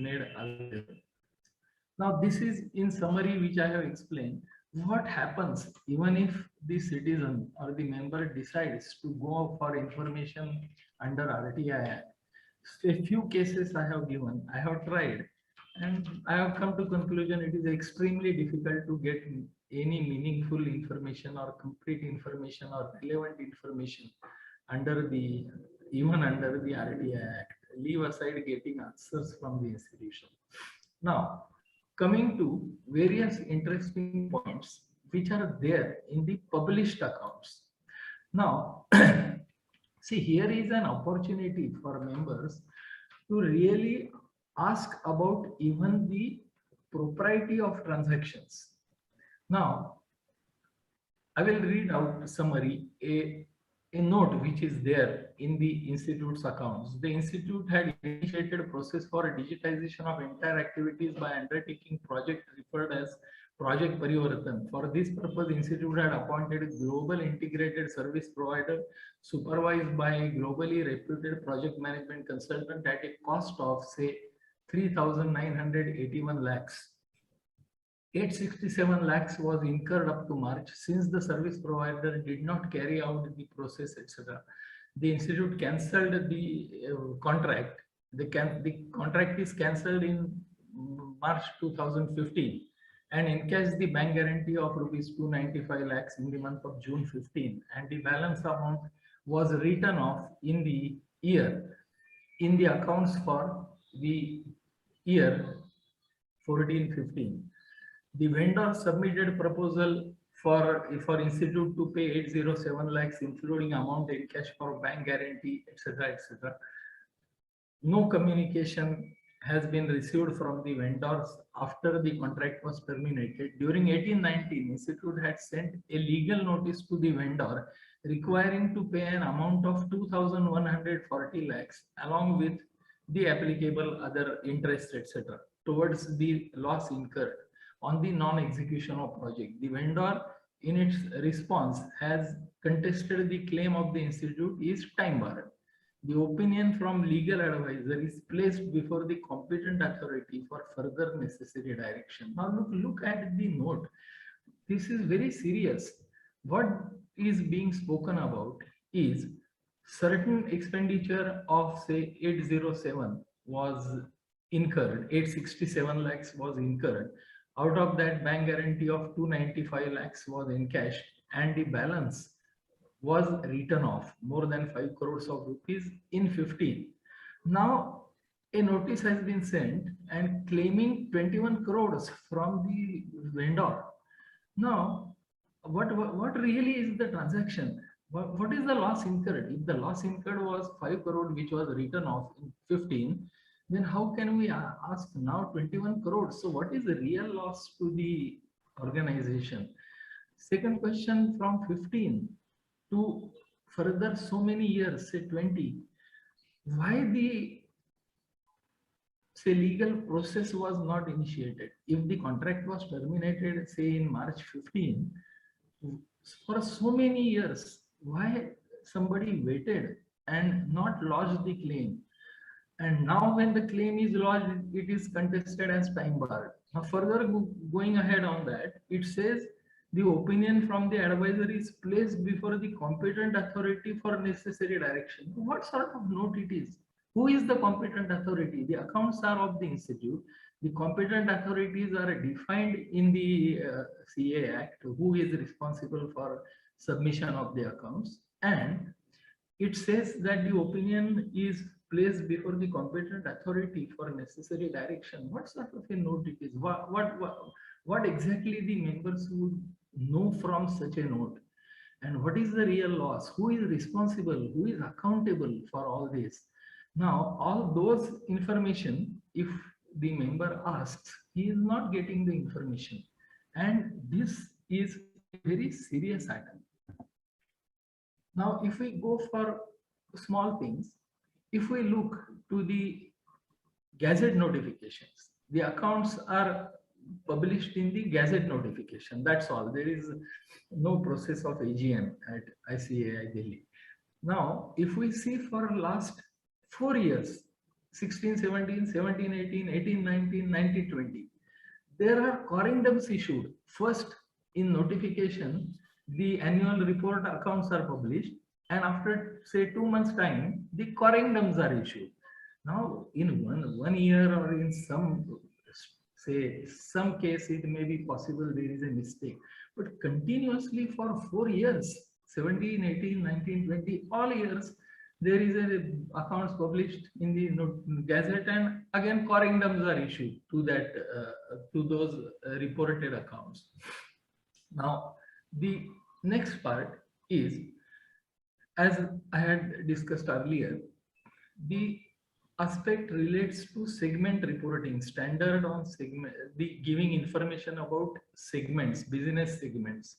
made available. Now, this is in summary which I have explained. What happens even if the citizen or the member decides to go for information under RTI Act? A few cases I have given, I have tried, and I have come to conclusion it is extremely difficult to get any meaningful information or complete information or relevant information under the even under the RTI Act. Leave aside getting answers from the institution. Now, coming to various interesting points which are there in the published accounts. Now, see, here is an opportunity for members to really ask about even the propriety of transactions. Now, I will read out summary, a note which is there in the institute's accounts. The institute had initiated a process for digitization of entire activities by undertaking project referred as Project Parivartan. For this purpose, the institute had appointed a global integrated service provider supervised by a globally reputed project management consultant at a cost of say 3,981 lakhs. 867 lakhs was incurred up to March since the service provider did not carry out the process, etc. The institute cancelled the contract. The contract is cancelled in March 2015 and encashed the bank guarantee of rupees 295 lakhs in the month of June 15, and the balance amount was written off in the year in the accounts for the year 14-15. The vendor submitted proposal for institute to pay 807 lakhs, including amount in cash for bank guarantee, etc., etc. No communication has been received from the vendors after the contract was terminated. During 18-19, institute had sent a legal notice to the vendor requiring to pay an amount of 2,140 lakhs along with the applicable other interest, etc., towards the loss incurred on the non-execution of project. The vendor, in its response, has contested the claim of the institute is time barred. The opinion from legal advisor is placed before the competent authority for further necessary direction. Now look at the note. This is very serious. What is being spoken about is certain expenditure of say 807 was incurred, 867 lakhs was incurred. Out of that, bank guarantee of 295 lakhs was encashed and the balance was written off, more than 5 crores of rupees in 15. Now, a notice has been sent and claiming 21 crores from the vendor. Now, what really is the transaction? What is the loss incurred? If the loss incurred was 5 crore, which was written off in 15, then how can we ask now 21 crores? So what is the real loss to the organization? Second question, from 15 to further so many years, say 20, why the say legal process was not initiated? If the contract was terminated, say in March 15, for so many years, why somebody waited and not lodged the claim? And now when the claim is lodged, it is contested as time barred. Now further going ahead on that, it says the opinion from the advisor is placed before the competent authority for necessary direction. What sort of note it is? Who is the competent authority? The accounts are of the institute. The competent authorities are defined in the CA Act, who is responsible for submission of the accounts. And it says that the opinion is placed before the competent authority for necessary direction. What sort of a note it is? What exactly the members would know from such a note? And what is the real loss? Who is responsible? Who is accountable for all this? Now, all those information, if the member asks, he is not getting the information. And this is a very serious item. Now, if we go for small things, if we look to the Gazette notifications, the accounts are published in the Gazette notification. That's all. There is no process of AGM at ICAI Delhi. Now, if we see for last 4 years, 16, 17, 17, 18, 18, 19, 19, 20. There are corrigendums issued. First, in notification, the annual report accounts are published, and after say 2 months' time, the corrigendums are issued. Now, in one year or in some case, it may be possible there is a mistake, but continuously for 4 years, 17, 18, 19, 20, all years, there is a accounts published in the gazette, and again corrigendums are issued to that to those reported accounts. Now, the next part is, as I had discussed earlier, the aspect relates to segment reporting, standard on segment, the giving information about segments, business segments.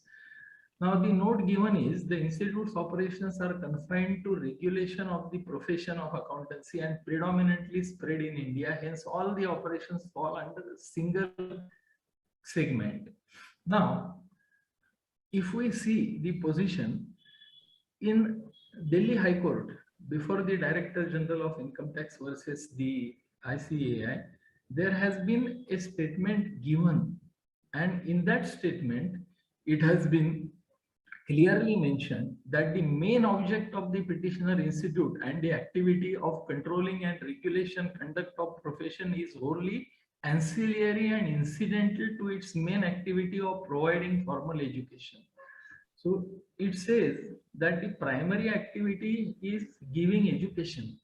Now, the note given is the institute's operations are confined to regulation of the profession of accountancy and predominantly spread in India. Hence, all the operations fall under a single segment. Now, if we see the position in Delhi High Court before the Director General of Income Tax versus the ICAI, there has been a statement given, and in that statement, it has been clearly mentioned that the main object of the petitioner institute and the activity of controlling and regulation conduct of profession is wholly ancillary and incidental to its main activity of providing formal education. So it says that the primary activity is giving education,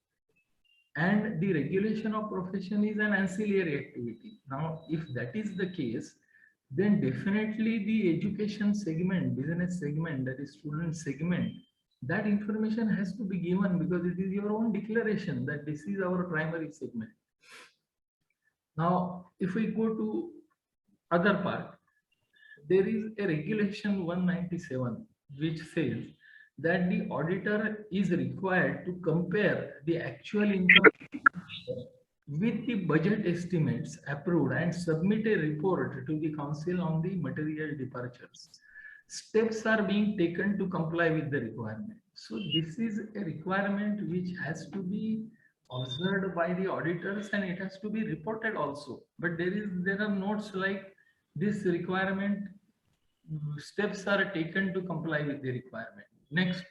and the regulation of profession is an ancillary activity. Now, if that is the case, then definitely the education segment, business segment, that is student segment, that information has to be given because it is your own declaration that this is our primary segment. Now, if we go to other part, there is a regulation 197 which says that the auditor is required to compare the actual income with the budget estimates approved and submit a report to the council on the material departures. Steps are being taken to comply with the requirement. So this is a requirement which has to be observed by the auditors, and it has to be reported also. But there are notes like this requirement, steps are taken to comply with the requirement. Next,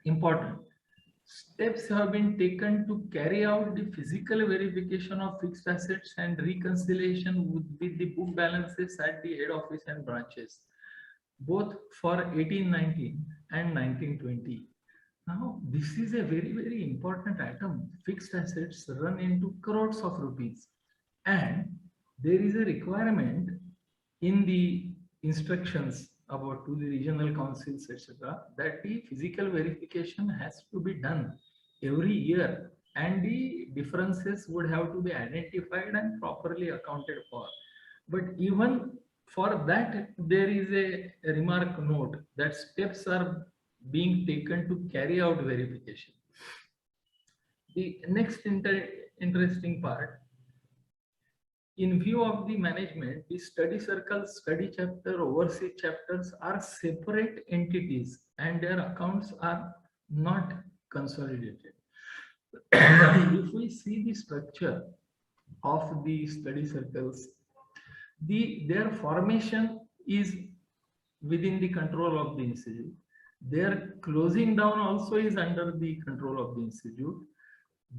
important. Steps have been taken to carry out the physical verification of fixed assets and reconciliation with the book balances at the head office and branches, both for 1819 and 1920. Now, this is a very, very important item. Fixed assets run into crores of rupees, and there is a requirement in the instructions about to the regional councils, etc., that the physical verification has to be done every year, and the differences would have to be identified and properly accounted for. But even for that, there is a remark note that steps are being taken to carry out verification. The next interesting part, in view of the management, the study circle, study chapter, overseas chapters are separate entities and their accounts are not consolidated. If we see the structure of the study circles, their formation is within the control of the institute. Their closing down also is under the control of the institute.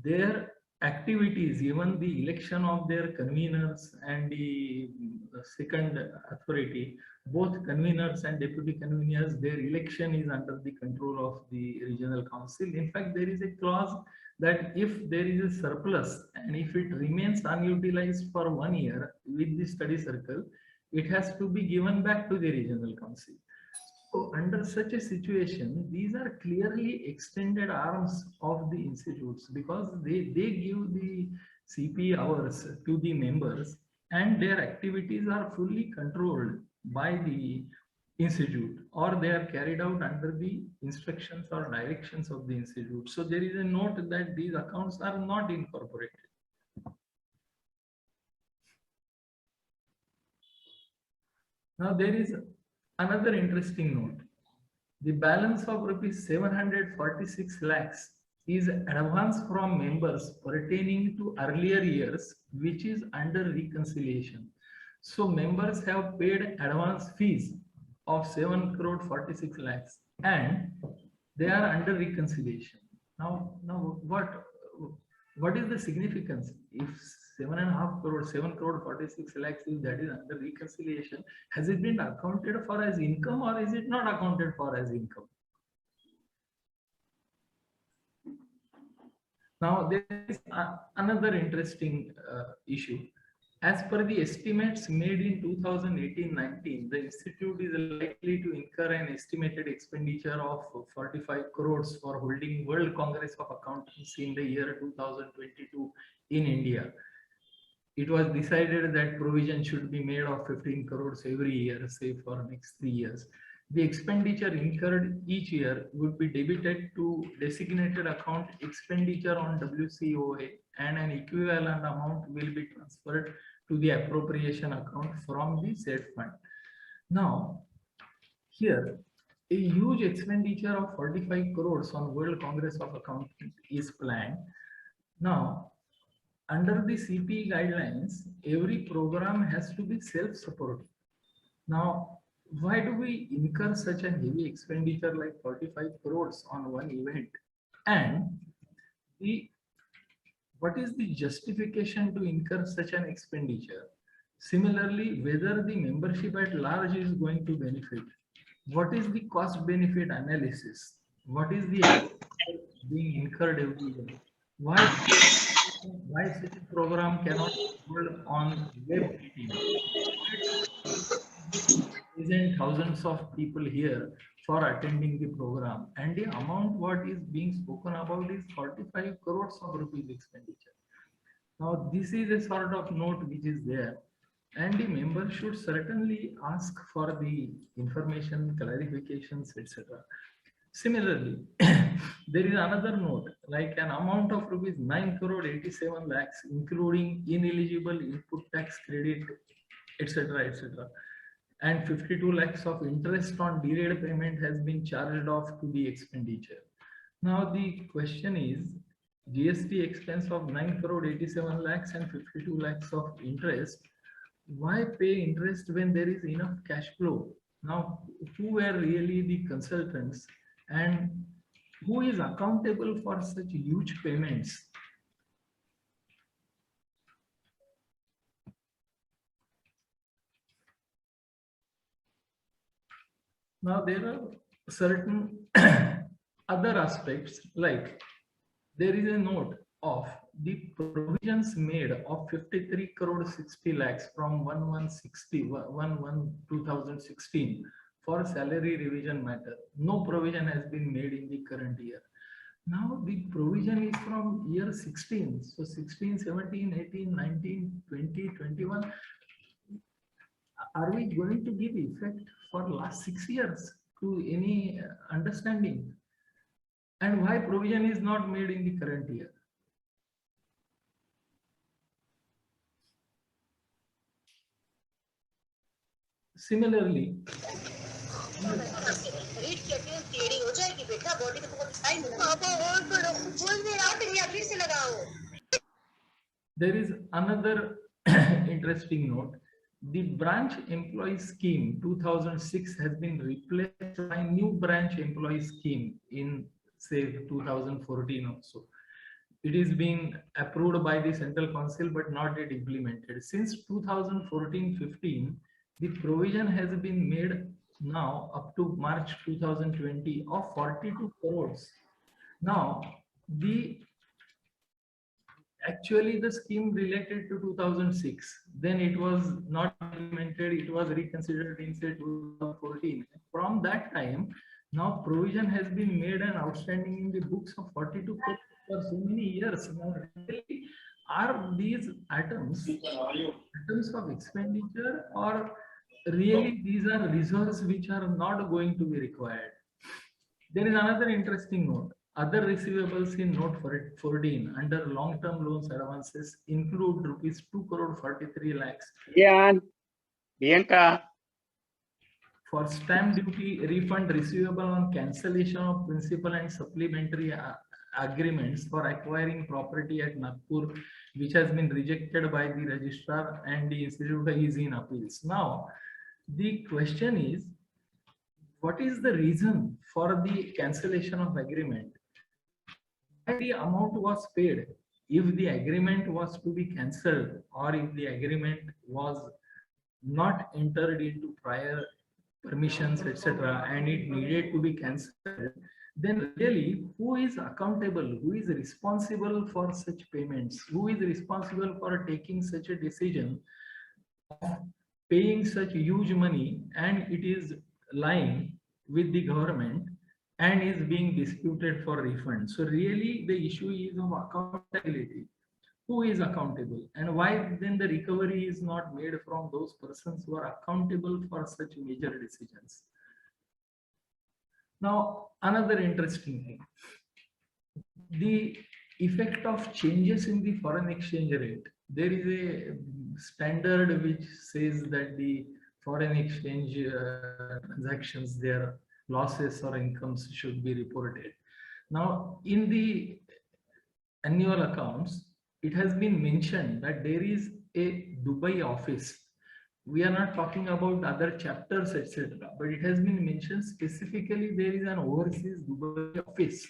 Their activities, even the election of their conveners and the second authority, both conveners and deputy conveners, their election is under the control of the regional council. In fact, there is a clause that if there is a surplus and if it remains unutilized for 1 year with the study circle, it has to be given back to the regional council. So under such a situation, these are clearly extended arms of the institutes because they give the CP hours to the members and their activities are fully controlled by the institute, or they are carried out under the instructions or directions of the institute. So there is a note that these accounts are not incorporated. Now there is another interesting note. The balance of rupees 746 lakhs is advance from members pertaining to earlier years, which is under reconciliation. So members have paid advance fees of 7 crore 46 lakhs and they are under reconciliation. Now what is the significance? If 7.5 crore, 7 crore 46 lakhs, if that is under reconciliation, has it been accounted for as income or is it not accounted for as income? Now, there is another interesting issue. As per the estimates made in 2018-19, the institute is likely to incur an estimated expenditure of 45 crores for holding World Congress of Accountancy in the year 2022 in India. It was decided that provision should be made of 15 crores every year, say for next 3 years. The expenditure incurred each year would be debited to designated account expenditure on WCOA and an equivalent amount will be transferred to the appropriation account from the said fund. Now, here, a huge expenditure of 45 crores on World Congress of Accountants is planned. Now, under the CPE guidelines, every program has to be self-supporting. Now, why do we incur such a heavy expenditure like 45 crores on one event? And what is the justification to incur such an expenditure? Similarly, whether the membership at large is going to benefit. What is the cost benefit analysis? What is the being incurred every year? Why such a program cannot hold on web meeting? Present thousands of people here for attending the program, and the amount what is being spoken about is 45 crores of rupees expenditure. Now, this is a sort of note which is there, and the member should certainly ask for the information, clarifications, etc. Similarly, there is another note like an amount of rupees 9 crore 87 lakhs, including ineligible input tax credit, etc., etc. And 52 lakhs of interest on delayed payment has been charged off to the expenditure. Now the question is, GST expense of 9 crore 87 lakhs and 52 lakhs of interest, why pay interest when there is enough cash flow? Now, who were really the consultants and who is accountable for such huge payments? Now, there are certain other aspects, like there is a note of the provisions made of 53 crore 60 lakhs from 11/2016 for salary revision matter. No provision has been made in the current year. Now the provision is from year 16. So 16, 17, 18, 19, 20, 21. Are we going to give effect for last 6 years to any understanding? And why provision is not made in the current year? Similarly, there is another interesting note. The branch employee scheme 2006 has been replaced by new branch employee scheme in say 2014 also. It is being approved by the Central Council but not yet implemented. Since 2014-15, the provision has been made now up to March 2020 of 42 crores. Now, actually the scheme related to 2006, then it was not implemented, it was reconsidered in say 2014. From that time, now provision has been made and outstanding in the books of 42 crores for so many years. Now, really, are these items of expenditure, or really these are reserves which are not going to be required? There is another interesting note. Other receivables in note 14 under long-term loans advances include rupees 2 crore 43 lakhs. Bianca. For stamp duty refund receivable on cancellation of principal and supplementary agreements for acquiring property at Nagpur, which has been rejected by the registrar, and the institute is in appeals. Now, the question is, what is the reason for the cancellation of agreement? Why the amount was paid? If the agreement was to be cancelled, or if the agreement was not entered into prior permissions, etc., and it needed to be cancelled, then really who is accountable? Who is responsible for such payments? Who is responsible for taking such a decision of paying such huge money, and it is lying with the government and is being disputed for refund? So really the issue is of accountability. Who is accountable, and why then the recovery is not made from those persons who are accountable for such major decisions? Now, another interesting thing, the effect of changes in the foreign exchange rate. There is a standard which says that the foreign exchange transactions, their losses or incomes should be reported. Now, in the annual accounts, it has been mentioned that there is a Dubai office. We are not talking about other chapters, etc., but it has been mentioned specifically there is an overseas Dubai office.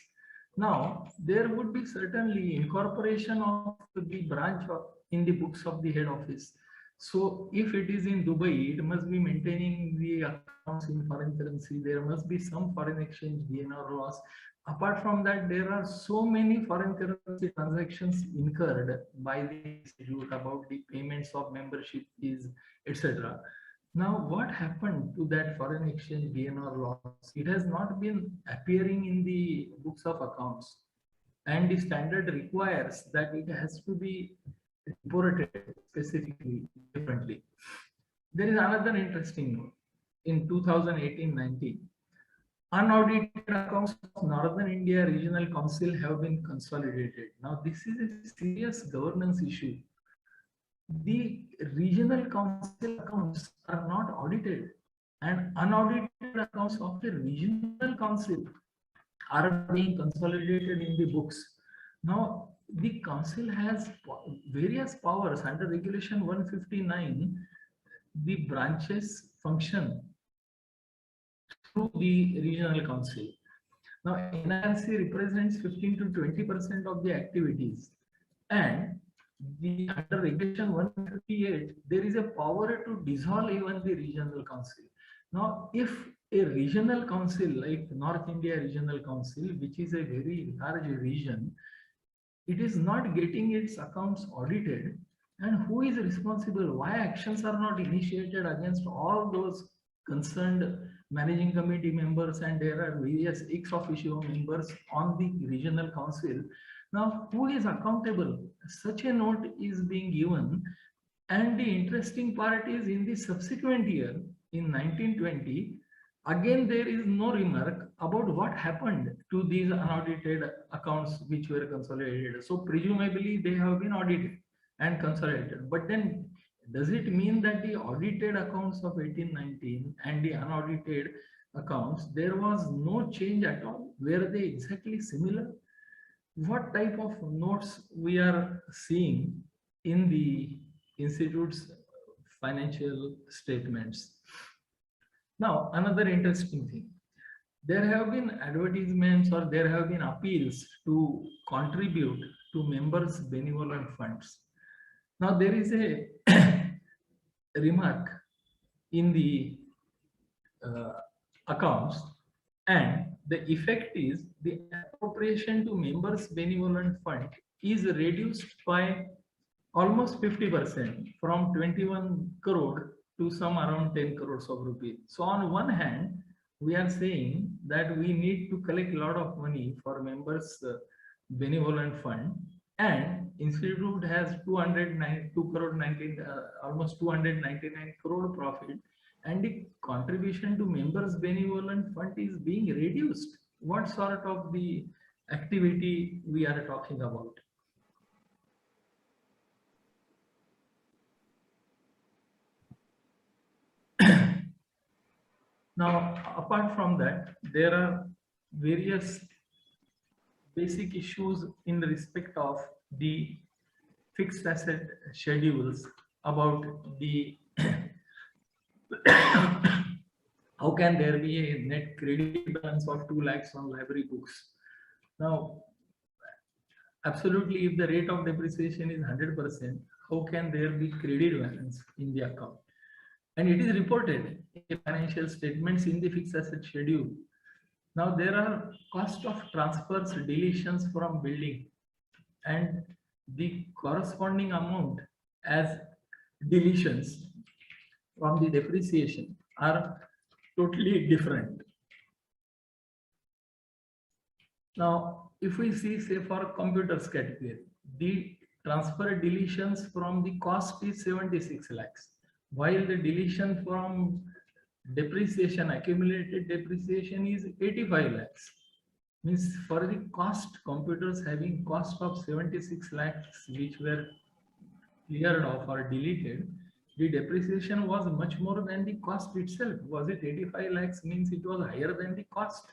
Now, there would be certainly incorporation of the branch in the books of the head office. So, if it is in Dubai, it must be maintaining the accounts in foreign currency. There must be some foreign exchange gain or loss. Apart from that, there are so many foreign currency transactions incurred by the institute about the payments of membership fees, etc. Now, what happened to that foreign exchange gain or loss? It has not been appearing in the books of accounts, and the standard requires that it has to be reported specifically differently. There is another interesting note. In 2018-19, unaudited accounts of Northern India Regional Council have been consolidated. Now, this is a serious governance issue. The regional council accounts are not audited, and unaudited accounts of the regional council are being consolidated in the books. Now, the council has various powers under Regulation 159. The branches function through the regional council. Now, NRC represents 15 to 20% of the activities, and under Regulation 158, there is a power to dissolve even the regional council. Now, if a regional council like North India Regional Council, which is a very large region, it is not getting its accounts audited, and who is responsible? Why actions are not initiated against all those concerned managing committee members, and there are various ex officio members on the regional council? Now, who is accountable? Such a note is being given, and the interesting part is in the subsequent year, in 1920, again there is no remark about what happened to these unaudited accounts which were consolidated. So presumably they have been audited and consolidated. But then does it mean that the audited accounts of 1819 and the unaudited accounts, there was no change at all? Were they exactly similar? What type of notes we are seeing in the institute's financial statements? Now, another interesting thing, there have been advertisements or there have been appeals to contribute to members' benevolent funds. Now, there is a remark in the accounts, and the effect is the appropriation to members' benevolent fund is reduced by almost 50% from 21 crore to some around 10 crores of rupees. So on one hand, we are saying that we need to collect a lot of money for members' benevolent fund, and institute has 202 crore 19 almost 299 crore profit, and the contribution to members' benevolent fund is being reduced. What sort of the activity we are talking about? Now, apart from that, there are various basic issues in respect of the fixed asset schedules about the how can there be a net credit balance of 2 lakhs on library books. Now, absolutely, if the rate of depreciation is 100%, how can there be credit balance in the account? And it is reported in financial statements in the fixed asset schedule. Now there are cost of transfers, deletions from building, and the corresponding amount as deletions from the depreciation are totally different. Now, if we see, say, for computers category, the transfer deletions from the cost is 76 lakhs, while the deletion from depreciation, accumulated depreciation is 85 lakhs. Means for the cost, computers having cost of 76 lakhs, which were cleared off or deleted, the depreciation was much more than the cost itself. Was it 85 lakhs? Means it was higher than the cost.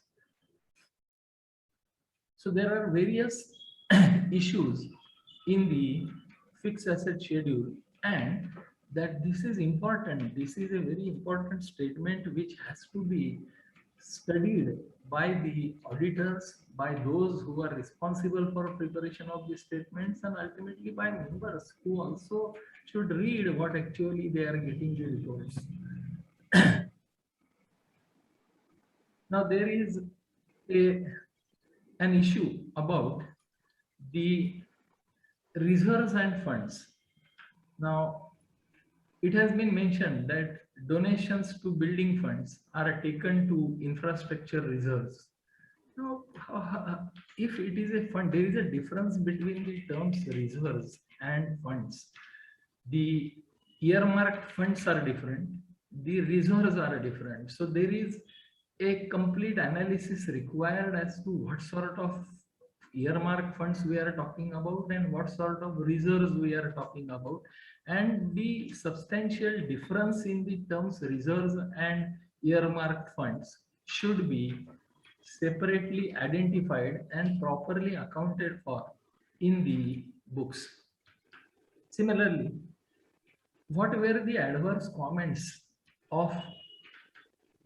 So there are various issues in the fixed asset schedule, and that this is important. This is a very important statement which has to be studied by the auditors, by those who are responsible for preparation of the statements, and ultimately by members who also should read what actually they are getting the reports. Now there is an issue about the reserves and funds. Now, it has been mentioned that donations to building funds are taken to infrastructure reserves. Now, if it is a fund, there is a difference between the terms reserves and funds. The earmarked funds are different, the reserves are different. So there is a complete analysis required as to what sort of earmarked funds we are talking about and what sort of reserves we are talking about, and the substantial difference in the terms reserves and earmarked funds should be separately identified and properly accounted for in the books. Similarly, what were the adverse comments of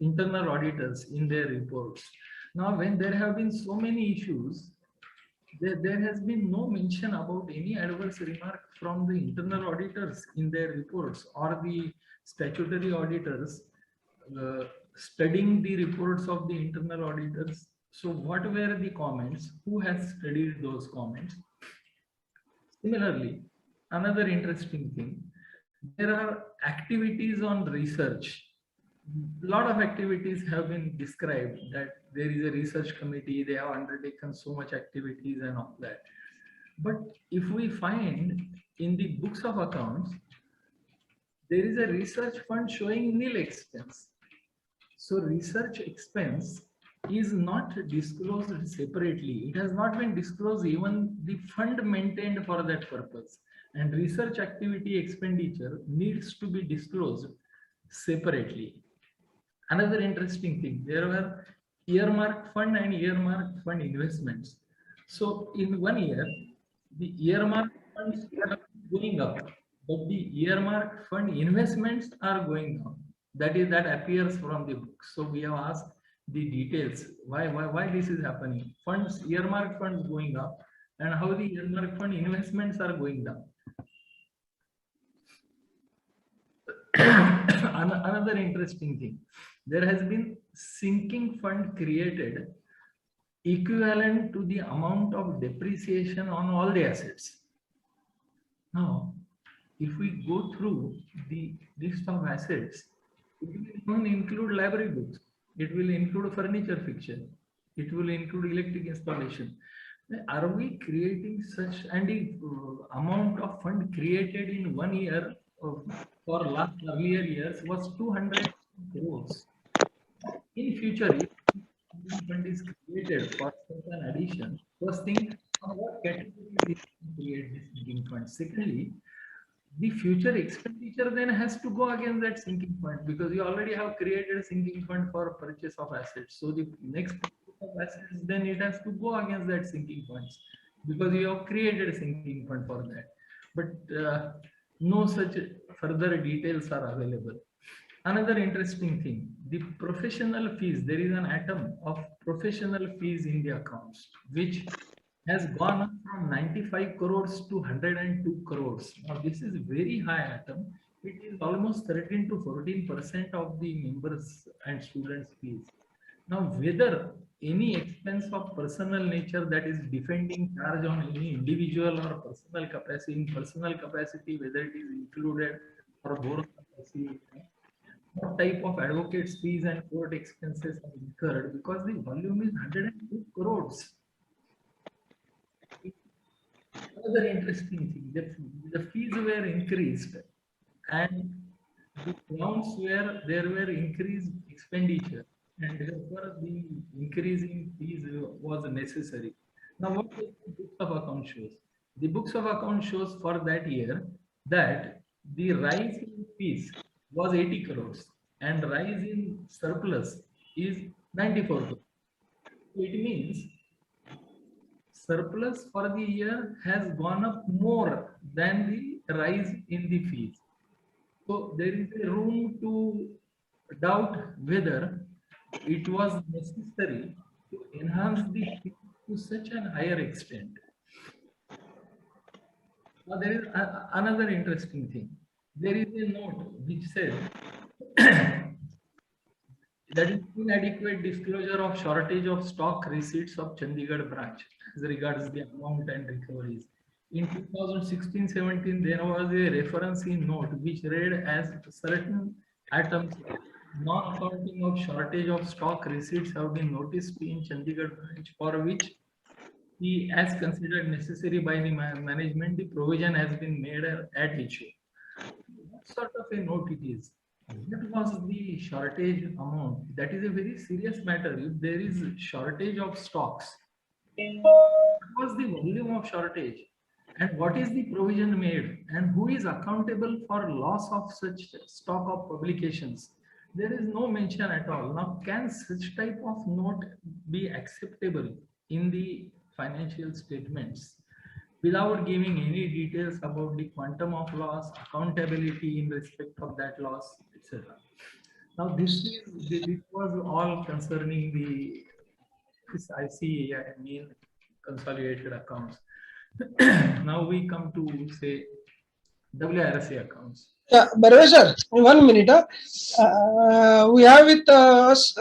internal auditors in their reports? Now, when there have been so many issues, there has been no mention about any adverse remark from the internal auditors in their reports, or the statutory auditors studying the reports of the internal auditors. So what were the comments? Who has studied those comments? Similarly, another interesting thing, there are activities on research. A lot of activities have been described, that there is a research committee, they have undertaken so much activities and all that. But if we find in the books of accounts, there is a research fund showing nil expense. So research expense is not disclosed separately. It has not been disclosed, even the fund maintained for that purpose. And research activity expenditure needs to be disclosed separately. Another interesting thing, there were earmarked fund and earmarked fund investments. So in 1 year, the earmarked funds are going up, but the earmarked fund investments are going down. That appears from the book. So we have asked the details, why this is happening. Funds, earmarked funds going up, and how the earmarked fund investments are going down. Another interesting thing, there has been sinking fund created equivalent to the amount of depreciation on all the assets. Now, if we go through the list of assets, it will include library books, it will include furniture fixture, it will include electric installation. Are we creating such, and the amount of fund created in 1 year for earlier years was 200 crores. In future, if fund is created for certain addition, first thing, on what category we create this sinking fund? Secondly, the future expenditure then has to go against that sinking fund, because you already have created a sinking fund for purchase of assets. So the next of assets, then it has to go against that sinking funds because you have created a sinking fund for that. But no such further details are available. Another interesting thing, the professional fees, there is an atom of professional fees in the accounts, which has gone up from 95 crores to 102 crores. Now, this is very high atom. It is almost 13 to 14% of the members and students' fees. Now, whether any expense of personal nature that is defending charge on any individual or personal capacity, in personal capacity, whether it is included or both capacity, what type of advocates fees and court expenses are incurred because the volume is 102 crores. Another interesting thing, the fees were increased and the grounds where there were increased expenditure and therefore the increase in fees was necessary. Now, what does the books of account shows? The books of account shows for that year that the rise in fees was 80 crores and rise in surplus is 94 crores. So it means surplus for the year has gone up more than the rise in the fees. So there is a room to doubt whether it was necessary to enhance the fee to such an higher extent. Now there is another interesting thing. There is a note which says that is inadequate disclosure of shortage of stock receipts of Chandigarh branch as regards the amount and recoveries. In 2016-17, there was a reference in note which read as certain items non-accounting of shortage of stock receipts have been noticed in Chandigarh branch for which he as considered necessary by the management, the provision has been made at issue. What sort of a note it is? What was the shortage amount? That is a very serious matter. If there is shortage of stocks, what was the volume of shortage? And what is the provision made? And who is accountable for loss of such stock of publications? There is no mention at all. Now, can such type of note be acceptable in the financial statements without giving any details about the quantum of loss, accountability in respect of that loss, etc.? Now, this was all concerning the ICA, consolidated accounts. Now we come to say WRSA accounts. Yeah, Barve sir, 1 minute. We have with us